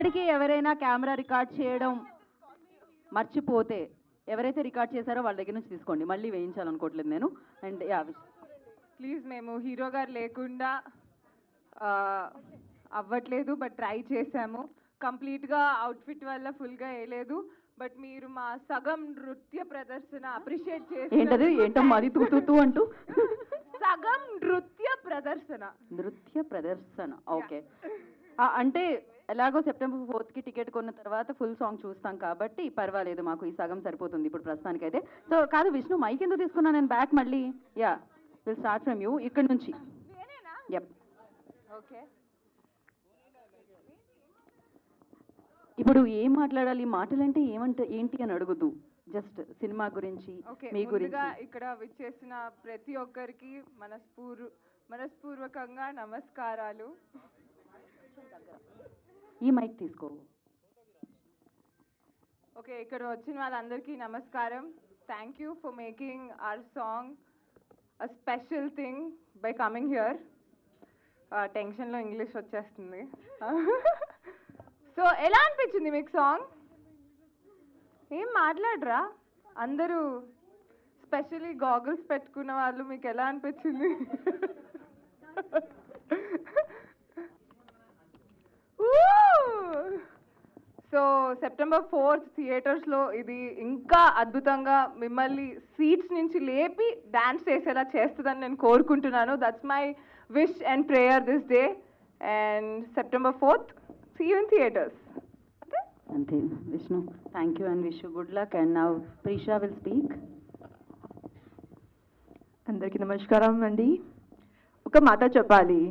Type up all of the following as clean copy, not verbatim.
ఇప్పటికీ ఎవరైనా camera record చేయడం మర్చిపోతే ఎవరైతే రికార్డ్ చేశారో వాళ్ళ దగ్గర నుంచి తీసుకోండి, మళ్ళీ వేయించాలనుకోవట్లేదు నేను. అండ్ ప్లీజ్, మేము హీరో గారు లేకుండా అవ్వట్లేదు, బట్ ట్రై చేసాము. కంప్లీట్గా అవుట్ఫిట్ వల్ల ఫుల్గా వేయలేదు, బట్ మీరు మా సగం నృత్య ప్రదర్శన అప్రిషియేట్ చేసి ఏంటది ఏంటో మాది తూ అంటూ సగం నృత్య ప్రదర్శన ఓకే. అంటే ఎలాగో సెప్టెంబర్ 4th టికెట్ కొన్న తర్వాత ఫుల్ సాంగ్ చూస్తాం కాబట్టి పర్వాలేదు, మాకు ఈ సగం సరిపోతుంది ఇప్పుడు ప్రస్తుతానికి అయితే. సో కాదు విష్ణు, మైక్ ఎందుకు తీసుకున్నా నేను బ్యాక్ మళ్ళీ? Yeah, will start from you ఇక్కడ నుంచి. ఓకే, ఇప్పుడు ఏం మాట్లాడాలి, మాటలంటే ఏంటి అని అడుగుతూ జస్ట్ సినిమా గురించి మీ గురించి. ఇక్కడ విచ్చేసిన ప్రతి ఒక్కరికి మనస్పూర్వకంగా నమస్కారాలు. ఈ మైక్ తీసుకో. ఓకే, ఇక్కడ వచ్చిన వాళ్ళందరికీ నమస్కారం. Thank you for making our song a special thing by coming here. టెన్షన్లో ఇంగ్లీష్ వచ్చేస్తుంది. సో ఎలా అనిపించింది మీకు సాంగ్? ఏం మాట్లాడరా అందరూ, స్పెషల్లీ గాగుల్స్ పెట్టుకున్న వాళ్ళు, మీకు ఎలా అనిపించింది? సో సెప్టెంబర్ 4th థియేటర్స్లో ఇది ఇంకా అద్భుతంగా మిమ్మల్ని సీట్స్ నుంచి లేపి డాన్స్ చేసేలా చేస్తుందని నేను కోరుకుంటున్నాను. That's my wish and prayer this day. And September 4th, see you in theaters. అంతే Vishnu, thank you and wish you good luck. And now Preesha will speak. అందరికీ నమస్కారం అండి. ఒక మాట చెప్పాలి,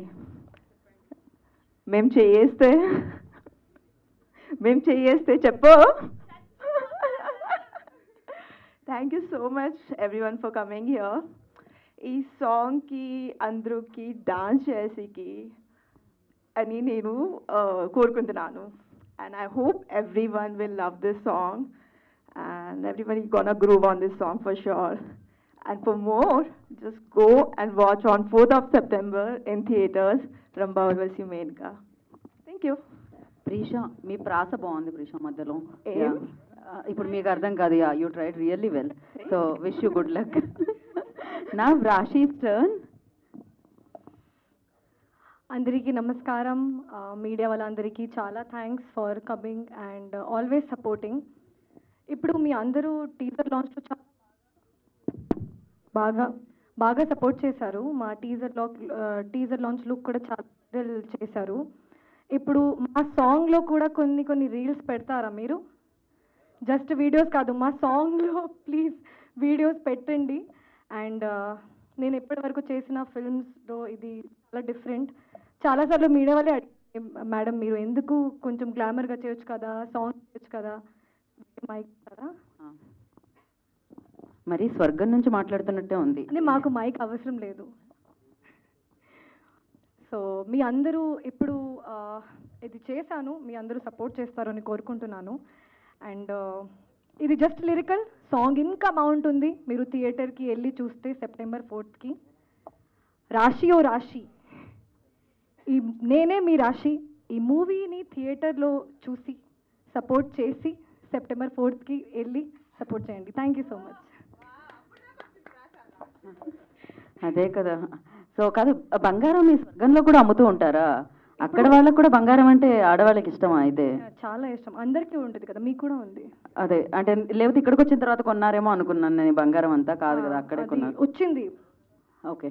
మేము చేయేస్తే చెప్పు. Thank you so much everyone for coming here. ఈ సాంగ్కి అందరికి డాన్స్ చేసేకి అని నేను కోరుకుంటున్నాను. And I hope everyone will love this song and everybody gonna groove on this song for sure. And for more, just go and watch on 4th of September in theaters, Ramba Urvashi Menka. Thank you. ప్రీషా, మీ ప్రాస బాగుంది ప్రీషా మధ్యలో. ఇప్పుడు మీకు అర్థం కాదు. Yeah, you tried really well. So wish you good luck. నా రాశీస్ turn. అందరికీ నమస్కారం. మీడియా వాళ్ళందరికీ చాలా thanks for coming and always supporting. ఇప్పుడు మీ అందరూ టీజర్ లాంచ్లో బాగా సపోర్ట్ చేశారు. మా టీజర్ లాంచ్ లుక్ కూడా చాలా వైరల్ చేశారు. ఇప్పుడు మా సాంగ్లో కూడా కొన్ని రీల్స్ పెడతారా మీరు? జస్ట్ వీడియోస్ కాదు, మా సాంగ్లో ప్లీజ్ వీడియోస్ పెట్టండి. అండ్ నేను ఇప్పటి వరకు చేసిన ఫిల్మ్స్లో ఇది చాలా డిఫరెంట్. చాలాసార్లు మీడియా వాళ్ళే మేడం మీరు ఎందుకు కొంచెం గ్లామర్గా చేయొచ్చు కదా, సాంగ్ చేయొచ్చు కదా, మైక్ కదా. మరి స్వర్గం నుంచి మాట్లాడుతున్నట్టే ఉంది. అంటే మాకు మైక్ అవసరం లేదు. సో మీ అందరూ ఇప్పుడు ఇది చేశాను, మీ అందరూ సపోర్ట్ చేస్తారని కోరుకుంటున్నాను. అండ్ ఇది జస్ట్ లిరికల్ సాంగ్, ఇంకా బాగుంటుంది. మీరు థియేటర్కి వెళ్ళి చూస్తే సెప్టెంబర్ 4th రాశి ఓ రాశి, నేనే మీ రాశి. ఈ మూవీని థియేటర్లో చూసి సపోర్ట్ చేసి సెప్టెంబర్ 4th వెళ్ళి సపోర్ట్ చేయండి. Thank you so much. అదే కదా. సో కాదు, బంగారం మీ స్వర్గంలో కూడా అమ్ముతూ ఉంటారా? అక్కడ వాళ్ళకి కూడా బంగారం అంటే ఆడవాళ్ళకి ఇష్టమా? అయితే చాలా ఇష్టం, అందరికీ ఉంటుంది కదా, మీకు కూడా ఉంది. అదే అంటే లేకపోతే ఇక్కడికి వచ్చిన తర్వాత కొన్నారేమో అనుకున్నాను నేను. బంగారం అంతా కాదు కదా, అక్కడే కొన్నారు. వచ్చింది. ఓకే,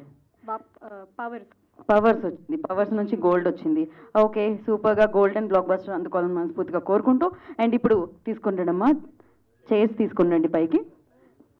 పవర్స్ వచ్చింది. పవర్స్ నుంచి గోల్డ్ వచ్చింది. ఓకే, సూపర్గా గోల్డెన్ బ్లాక్ బస్టర్ అందుకోవాలని మనస్ఫూర్తిగా కోరుకుంటూ. అండ్ ఇప్పుడు తీసుకుంటాడమ్మా, చైర్స్ తీసుకుండండి పైకి.